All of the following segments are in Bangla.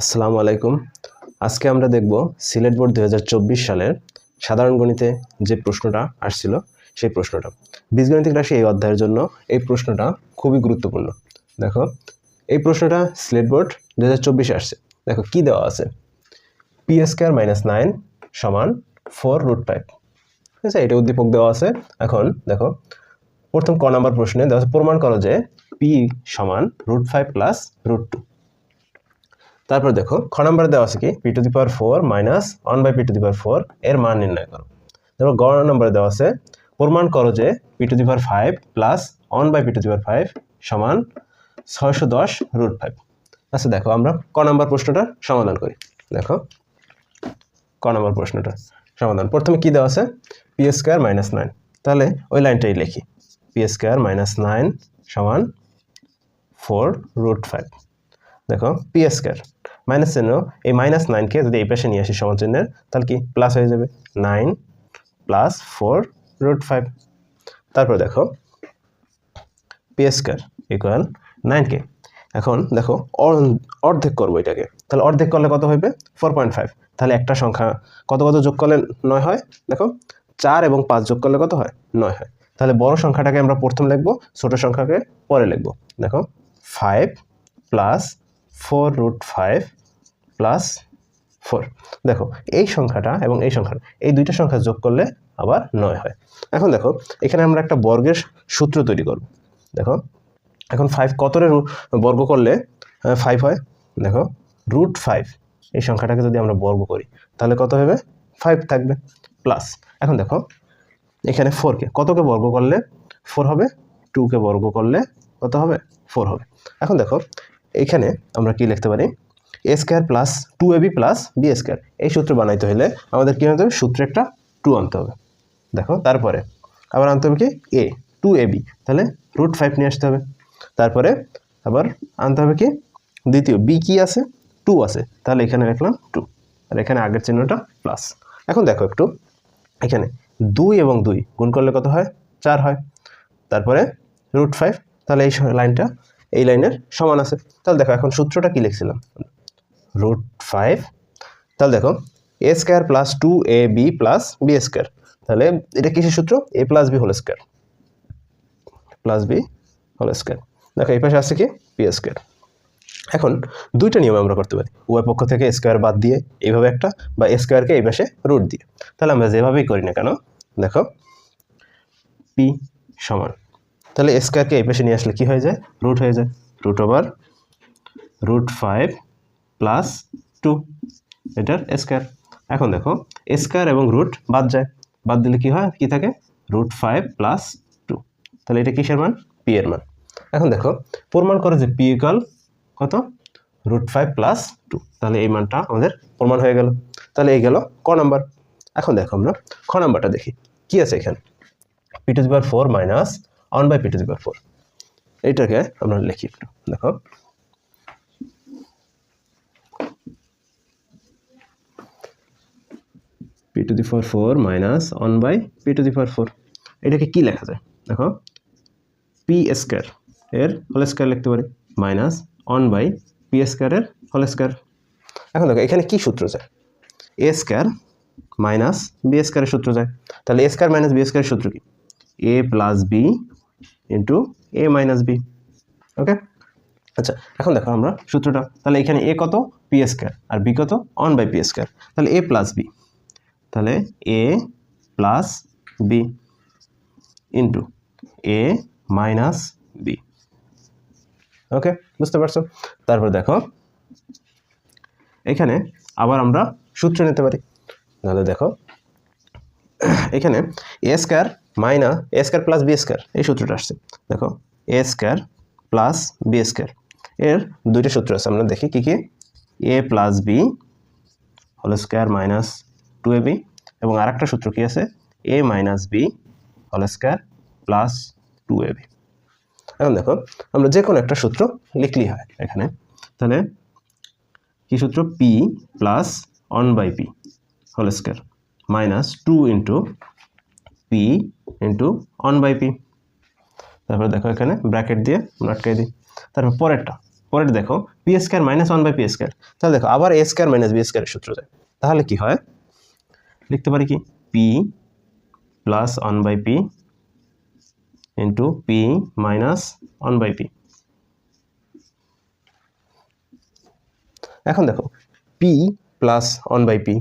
আসসালামু আলাইকুম। আজকে আমরা দেখব সিলেট বোর্ড 2024 সালের সাধারণ গণিতে যে প্রশ্নটা আসছিল সেই প্রশ্নটা। বীজগণিতিক রাশি এই অধ্যায়ের জন্য এই প্রশ্নটা খুবই গুরুত্বপূর্ণ। দেখো এই প্রশ্নটা সিলেট বোর্ড 2024 আসছে। দেখো কি দেওয়া আছে, পি স্কয়ার মাইনাস 9 সমান 4√5। ঠিক আছে, এটা উদ্দীপক দেওয়া আছে। এখন দেখো প্রথম ক নাম্বার প্রশ্নে দেওয়া আছে প্রমাণ করো যে পি সমান √5 প্লাস √2। তারপর দেখো খ নম্বরে দেওয়া আছে কি p⁴ মাইনাস 1/p⁴ এর মান নির্ণয় করো। তারপর গ নম্বরে দেওয়া আছে প্রমাণ করো যে p⁵ প্লাস 1/p⁵ সমান 610√5। আচ্ছা দেখো আমরা ক নম্বর প্রশ্নটা সমাধান করি। দেখো ক নম্বর প্রশ্নটা সমাধান, প্রথমে কি দেওয়া আছে পি স্কয়ার মাইনাস 9, তাহলে ওই লাইনটাই লিখি, পি স্কয়ার মাইনাস 9 সমান 4√5। দেখো পি স্কয়ার মাইনাস চিহ্ন, এই মাইনাস 9কে যদি এই পাশে নিয়ে আসি সমান চিহ্নের, তাহলে কি প্লাস হয়ে যাবে 9 প্লাস 4√5। তারপর দেখো পি স্কয়ার ইকুয়াল 9কে এখন দেখো অর্ধেক করবো এটাকে, তাহলে অর্ধেক করলে কত হবে 4.5। তাহলে একটা সংখ্যা কত কত যোগ করলে 9 হয়, দেখো 4 এবং 5 যোগ করলে কত হয় 9 হয়। তাহলে বড় সংখ্যাটাকে আমরা প্রথম লিখবো, ছোট সংখ্যাকে পরে লিখবো। দেখো 5 প্লাস 4√5 প্লাস 4। দেখো এই সংখ্যাটা এবং এই সংখ্যাটা, এই দুইটা সংখ্যা যোগ করলে আবার 9 হয়। এখন দেখো এখানে আমরা একটা বর্গের সূত্র তৈরি করব। দেখো এখন 5 কতরে বর্গ করলে 5 হয়, দেখো √5 এই সংখ্যাটাকে যদি আমরা বর্গ করি তাহলে কত হবে 5 থাকবে প্লাস। এখন দেখো এখানে 4কে কতকে বর্গ করলে 4 হবে, 2কে বর্গ করলে কত হবে 4 হবে। এখন দেখো এখানে আমরা কি লিখতে পারি, a square plus 2ab plus b square. এই সূত্র বানাইতে হলে আমাদের কি আনতে হবে, সূত্রে একটা 2 আনতে হবে। দেখো তারপরে আবার আনতে হবে কি a 2ab, তাহলে √5 নিয়ে আসতে হবে। তারপরে আবার আনতে হবে কি দ্বিতীয় b কি আছে 2 আছে, তাহলে এখানে লিখলাম 2, আর এখানে আগের চিহ্নটা প্লাস। এখন দেখো একটু এখানে 2 এবং 2 গুণ করলে কত হয় 4 হয়। তারপরে √5, তাহলে এই লাইনটা এই লাইনের সমান আছে। তাহলে দেখো এখন সূত্রটা কি লিখছিলাম, √5। তাহলে দেখো a square plus 2ab plus b square, তাহলে এটা কিসের সূত্র, a plus b whole square, plus b whole square. দেখো এই পাশে আছে কি পি স্কয়ার। এখন দুইটা নিয়ম আমরা করতে পারি, উভয় পক্ষ থেকে স্কয়ার বাদ দিয়ে এইভাবে একটা, বা স্কয়ারকে এই পাশে রুট দিয়ে। তাহলে আমরা যেভাবেই করি না কেন, দেখো পি সমান, তাহলে স্কয়ারকে এই পাশে নিয়ে আসলে কি হয়ে যায় রুট হয়ে যায়, √5 প্লাস 2 এটার স্কয়ার। এখন দেখো স্কয়ার এবং রুট বাদ যায়, বাদ দিলে কি হয়, কি থাকে √5 প্লাস 2, তাহলে এটা কিসের মান পি এর মান। এখন দেখো প্রমাণ করে যে পি ইকুয়াল কত √5 প্লাস 2, তাহলে এই মানটা আমাদের প্রমাণ হয়ে গেল। তাহলে এই গেল ক নাম্বার। এখন দেখো আমরা খ নাম্বারটা দেখি কি আছে এখানে, p⁴ মাইনাস 1/p⁴। এইটাকে আমরা লিখি একটু। দেখো p⁴ মাইনাস 1/p⁴, এটাকে কি লেখা যায়, দেখো পি স্কয়ার এর হোল স্কয়ার লিখতে পারি মাইনাস 1/পি স্কয়ারের হোল স্কয়ার। এখন দেখো এখানে কি সূত্র যায়, এ স্কয়ার মাইনাস বি স্কয়ারের সূত্র যায়। তাহলে এ স্কয়ার মাইনাস বি স্কয়ারের সূত্র কি, a plus B into A minus B. ওকে, আচ্ছা এখন দেখো আমরা সূত্রটা, তাহলে এখানে এ কত পি স্কয়ার আর বি কত 1/পি স্কয়ার, তাহলে এ প্লাস বি, তাহলে এ প্লাস বি ইন্টু এ মাইনাস বি। ওকে, বুঝতে পারছো। তারপর দেখো এখানে আবার আমরা সূত্র নিতে পারি। তাহলে দেখো এখানে a square minus a square plus b square, এই সূত্রটা আসছে। দেখো a square plus b square এর দুইটা সূত্র আছে, আমরা দেখি কি কি, a plus b whole square minus 2ab, এবং আরেকটা সূত্র কি আছে a minus b whole square plus 2ab। এখন দেখো আমরা যে কোনো একটা সূত্র লিখলেই হয় এখানে। তাহলে কি সূত্র, পি প্লাস 1/পি whole square minus 2 into p into 1/পি। তারপরে দেখো এখানে ব্র্যাকেট দিয়ে আমরা আটকাই দিই। তারপর পরেরটা পরেরটা দেখো P square minus 1 by P square. তাহলে দেখো আবার এ স্কয়ার মাইনাস বি স্কয়ারের সূত্র যায়। তাহলে কি হয়, লিখতে পারি কি P plus 1 by P into P minus 1 by P. এখন দেখো পি প্লাস 1 বাই পি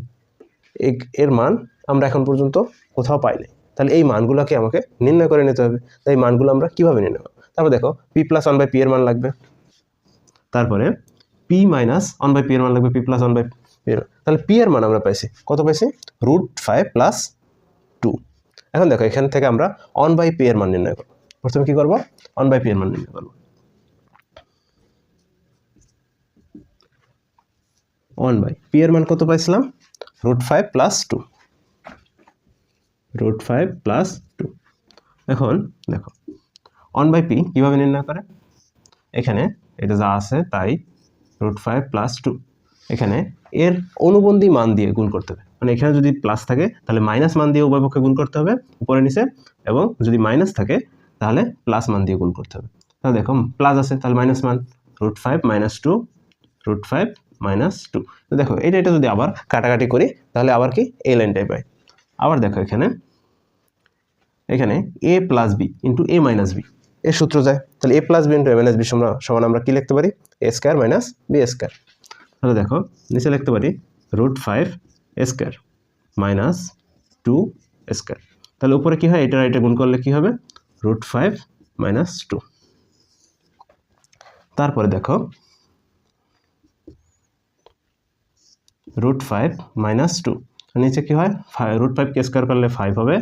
এর মান আমরা এখন পর্যন্ত কোথাও পাইনি, তাহলে এই মানগুলোকে আমাকে নির্ণয় করে নিতে হবে। তাই এই মানগুলো আমরা কিভাবে নির্ণয় করব? তারপর দেখো পি প্লাস 1 বাই পি এর মান লাগবে, তারপরে পি মাইনাস 1 বাই পি এর মান লাগবে, পি প্লাস 1 বাই পি এর। তাহলে পি এর মান আমরা পাইছি কত, পাইছি √5 প্লাস 2। এখন দেখো এখান থেকে আমরা 1 বাই পি এর মান নির্ণয় করব। প্রথমে কি করব, 1 বাই পি এর মান নির্ণয় করব। 1 বাই পি এর মান কত পাইছিলাম, √5 প্লাস 2, √5 প্লাস 2। এখন দেখো 1 বাই পি কীভাবে নির্ণয় করে, এখানে এটা যা আছে তাই √5 প্লাস 2 এখানে এর অনুবন্ধী মান দিয়ে গুণ করতে হবে। মানে এখানে যদি প্লাস থাকে তাহলে মাইনাস মান দিয়ে উভয় পক্ষে গুণ করতে হবে উপরে নিচে, এবং যদি মাইনাস থাকে তাহলে প্লাস মান দিয়ে গুণ করতে হবে। তাহলে দেখো প্লাস আছে তাহলে মাইনাস মান, √5 মাইনাস 2, √5 মাইনাস 2। তো দেখো এটা যদি আবার কাটাকাটি করি তাহলে আবার কি এই লাইনটাই পাই। আবার দেখো এখানে এ প্লাস বি ইন্টু এ মাইনাস বি এর সূত্র যায়। তাহলে এ প্লাস বি ইন্টু এ মাইনাস বি সমান আমরা কি লিখতে পারি, a square minus B square. তাহলে দেখো নিচে লিখতে পারি √5 স্কয়ার মাইনাস 2 স্কয়ার। তাহলে উপরে কি হয়, এটা গুণ করলে কি হবে, √5 মাইনাস 2। তারপরে দেখো √5 মাইনাস 2, নিচে কি হয়, √5 কে স্কয়ার করলে 5 হবে,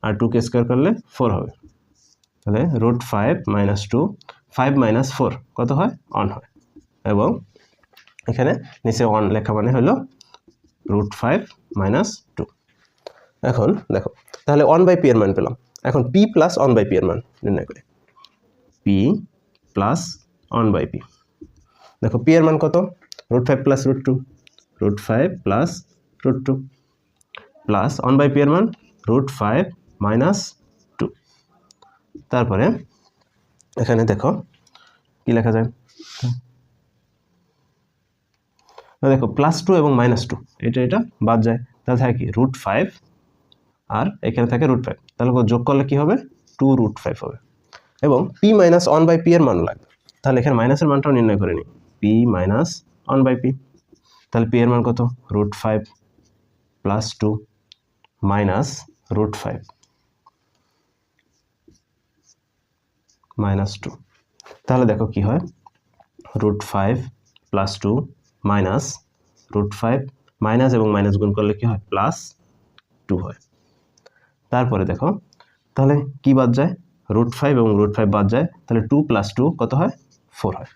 আর 2 কে স্কয়ার করলে 4 হবে। তাহলে √5 মাইনাস 2, 5 মাইনাস 4 কত হয়, 1 হয়। এবং এখানে নিচে 1 লেখা মানে হলো √5 মাইনাস 2। এখন দেখো তাহলে 1 বাই পি এর মান পেলাম। এখন পি প্লাস 1 বাই পি এর মান নির্ণয় করি, পি প্লাস 1 বাই পি। দেখো পি এর মান কত, √5 plus √2, √5 plus √2 plus 1 by P এর মান √5 মাইনাস 2। তারপরে এখানে দেখো কি লেখা যায়, দেখো প্লাস 2 এবং মাইনাস 2 এটা বাদ যায়, তাহলে থাকে কি √5 আর এখানে থাকে √5, তাহলে যোগ করলে কি হবে, 2√5 হবে। এবং পি মাইনাস 1 বাই পি এর মান লাগবে, তাহলে এখানে মাইনাসের মানটাও নির্ণয় করে নিই, পি মাইনাস 1 বাই পি। তাহলে পি এর মান কত, √5 প্লাস 2 মাইনাস √5 মাইনাস 2। তাহলে দেখো কি হয়, √5 প্লাস 2 মাইনাস √5 মাইনাস এবং মাইনাস গুণ করলে কি হয়, প্লাস 2 হয়। তারপরে দেখো তাহলে কি বাদ যায়, √5 এবং √5 বাদ যায়, তাহলে 2 প্লাস 2 কত হয়, 4 হয়।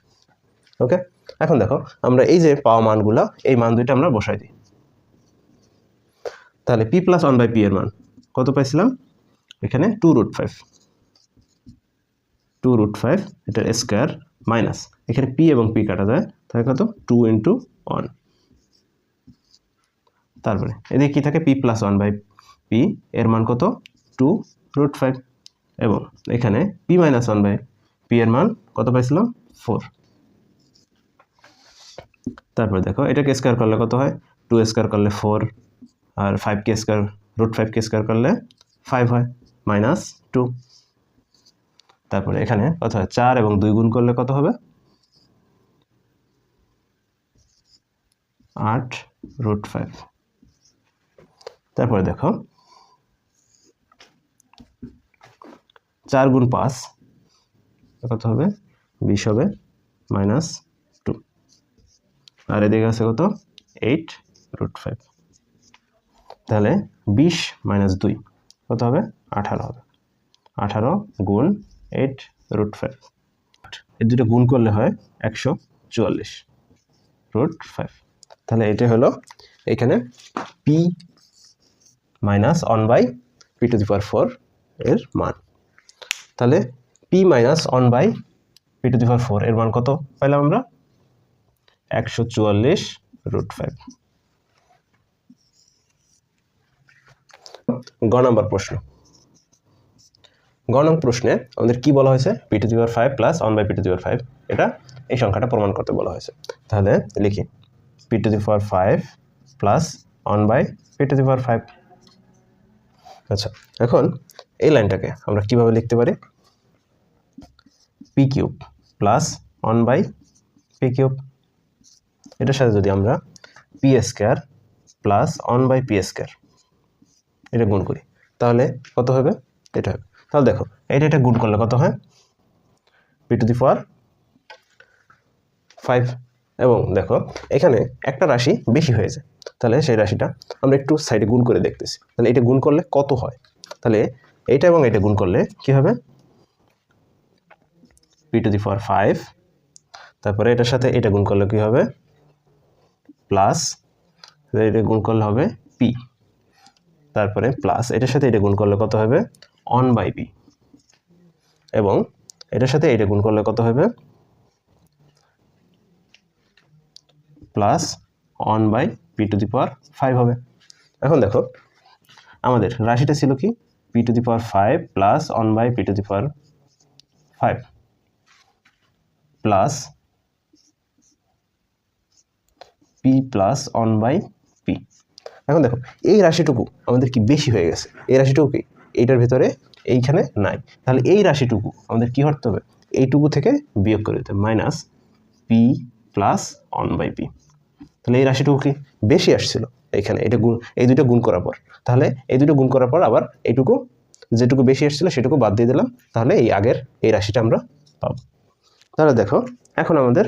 ওকে, এখন দেখো আমরা এই যে পাওয়া মানগুলো, এই মান দুইটা আমরা বসাই দিই। তাহলে পি প্লাস 1 বাই পি এর মান কত পাইছিলাম, এখানে 2√5 এটা স্কয়ার মাইনাস এখানে পি এবং পি কাটা যায়, তাহলে কত 2 ইন্টু 1। তারপরে এদিকে কি থাকে, পি প্লাস 1 বাই পি এর মান কত, 2√5, এবং এখানে পি মাইনাস 1 বাই পি এর মান কত পাইছিলাম, 4। তারপরে দেখো এটাকে স্কয়ার করলে কত হয়, 2 স্কয়ার করলে 4, আর 5 কে স্কয়ার √5 কে স্কয়ার করলে 5 হয়, মাইনাস 2। তারপরে এখানে কত হয়, 4 এবং 2 গুণ করলে কত হবে, 8√5। তারপরে দেখো 4 গুণ 5 কত হবে, 20 হবে, মাইনাস 2। আর এদিকে আছে কত, 8√5। তাহলে 20 মাইনাস 2 কত হবে, 18 হবে। 18 গুণ 8√5, এই দুটো গুণ করলে হয় 144√5। তাহলে এটা হলো এখানে p minus 1 by p to the power 4 এর মান। তাহলে p minus 1 by p to the power 4 এর মান কত পাইলাম আমরা, 144√5। গ নম্বর প্রশ্ন। গ নম্বর প্রশ্নে আমাদের কি বলা হয়েছে, p to the power 5 plus 1 by p to the power 5 এটা এই সংখ্যাটা প্রমাণ করতে বলা হয়েছে। তাহলে লিখি p to the power 5 plus 1/p to the power 5। আচ্ছা, এখন এই লাইনটাকে আমরা কিভাবে লিখতে পারি? p cube plus 1/p cube, এটার সাথে যদি আমরা p square plus 1/p square এটা গুণ করি তাহলে কত হবে? এটা হবে। তাহলে দেখো এটা গুণ করলে কত হয়? p to the power 5। এবং দেখো এখানে একটা রাশি বেশি হয়ে যায়, তাহলে সেই রাশিটা আমরা একটু সাইডে গুণ করে দেখতেছি। তাহলে এটা গুণ করলে কত হয়? তাহলে এটা এবং এটা গুণ করলে কি হবে? p টু দি পাওয়ার 5, তারপরে এটার সাথে এটা গুণ করলে কি হবে? প্লাস এটা গুণ করলে হবে p, তারপরে প্লাস এটার সাথে এটা গুণ করলে কত হবে? 1/p, এবং এটার সাথে এটা গুণ করলে কত হবে? Plus 1/p to the power 5 হবে। এখন দেখো আমাদের রাশিটা ছিল কি? p to the power 5 plus 1/p to the power 5 plus p plus 1/p। এখন দেখো এই রাশিটুকু আমাদের কি বেশি হয়ে গেছে? এই রাশিটুকু কি এইটার ভিতরে এইখানে নাই, তাহলে এই রাশিটুকু আমাদের কি করতে হবে? এইটুকু থেকে বিয়োগ করে দিতে, মাইনাস p প্লাস 1/p। তাহলে এই রাশিটুকু কি বেশি আসছিল এখানে, এটা গুণ, এই দুটো গুণ করার পর, তাহলে এই দুটো গুণ করার পর আবার এইটুকু যেটুকু বেশি আসছিল সেটুকু বাদ দিয়ে দিলাম, তাহলে এই আগের এই রাশিটা আমরা পাবো। তাহলে দেখো এখন আমাদের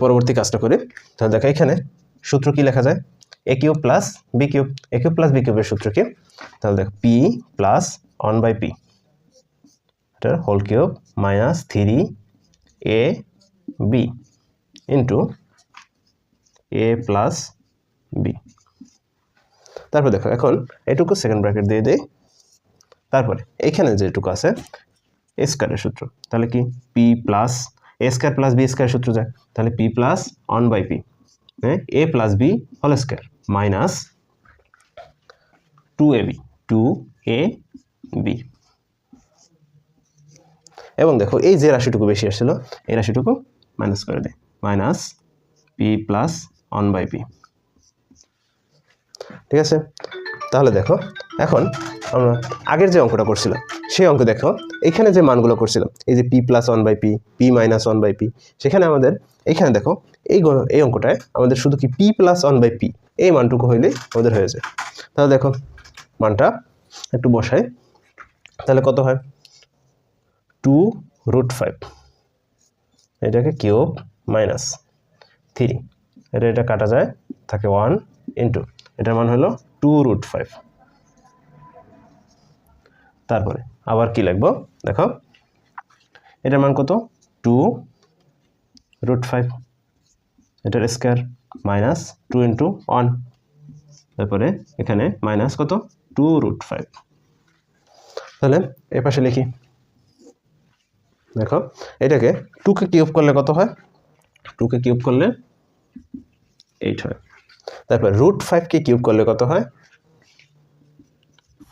পরবর্তী কাজটা করি। তাহলে দেখো এখানে সূত্র কি লেখা যায়? a cube plus b cube. a cube plus b কিউবের সূত্র কি? তাহলে দেখো p প্লাস 1/p এটার whole cube minus 3ab into a plus b। তারপর দেখো এখন এটুকু সেকেন্ড ব্র্যাকেট দিয়ে দেই, তারপরে এইখানে যেটুকু আছে a স্কয়ারের সূত্র, তাহলে কি p plus a square plus b square সূত্র যায়, তাহলে p plus 1/p a plus b whole square minus 2ab এবং দেখো এই যে রাশিটুকু বেশি আসছিল এই রাশিটুকু মাইনাস করে দেয়, মাইনাস p প্লাস 1/p। ঠিক আছে, তাহলে দেখো এখন আমরা আগের যে অঙ্কটা করছিলাম সেই অঙ্ক দেখো এখানে যে মানগুলো করছিলাম, এই যে p plus 1/p, p minus 1/p, সেখানে আমাদের এইখানে দেখো এই অঙ্কটায় আমাদের শুধু কি p প্লাস 1/p এই মানটুকু হইলেই আমাদের হয়ে যায়। তাহলে দেখো মানটা একটু বসাই, তাহলে কত হয়? 2√5, এটাকে কিউব মাইনাস 3, এটা কাটা যায়, থাকে 1 ইন্টু এটার মান হলো 2√5। তারপরে আবার কি লিখবো দেখো, এটার মান কত? 2√5, এটার স্কয়ার মাইনাস 2 ইন্টু 1, তারপরে এখানে মাইনাস কত? 2√5। তাহলে এই পাশে লিখি, দেখো এটাকে 2 কে কিউব করলে কত হয়? 2 কে কিউব করলে 8 হয়। তারপর √5 কে কিউব করলে কত হয়?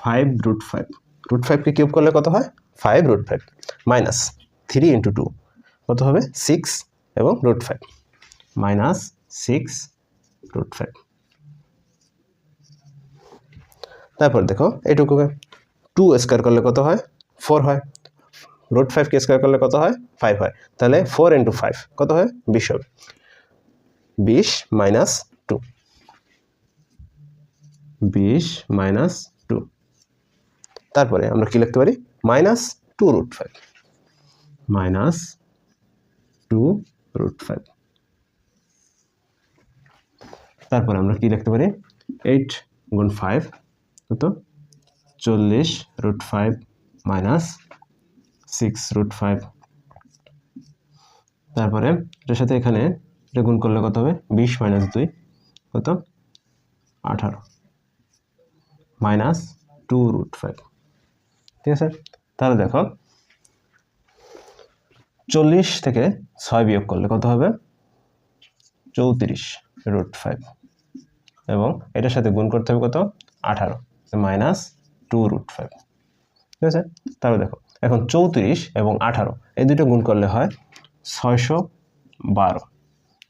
5√5। √5 কে কিউব করলে কত হয়? 5√5 মাইনাস 3 ইন্টু 2 কত হবে? 6 এবং √5 মাইনাস 6√5। তারপর দেখো এইটুকুকে 2 স্কয়ার করলে কত হয়? 4 হয়। √5 কে স্কয়ার করলে কত হয়? 5 হয়। তাহলে 4 ইন্টু 5 কত হয়? 20 হবে। 20 মাইনাস 2, 20 মাইনাস 2। তারপরে আমরা কি লিখতে পারি? Minus 2√5, minus 2√5। তারপরে আমরা কি লিখতে পারি? 8 গুণ 5 কত? 40√5 মাইনাস 6√5। তারপরে এটার সাথে এখানে এটা গুণ করলে কত হবে? 20 মাইনাস 2 কত? 18 মাইনাস 2√5। ঠিক আছে, তাহলে দেখো 40 থেকে 6 বিয়োগ করলে কত হবে? 34√5 এবং এটার সাথে গুণ করতে হবে কত? 18 মাইনাস 2√5। ঠিক আছে, তাহলে দেখো এখন 34 এবং 18 এই দুটো গুণ করলে হয় 612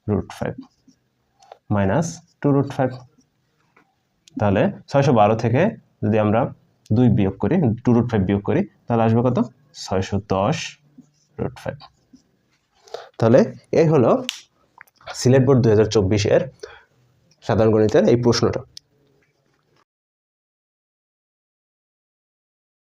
√5 মাইনাস 2 √5। তাহলে 612 থেকে যদি আমরা 2 বিয়োগ করি, 2 √5 বিয়োগ করি, তাহলে আসবে কত? 610 √5। তাহলে এই হলো সিলেট বোর্ড 2024 এর সাধারণ গণিতের এই প্রশ্নটা।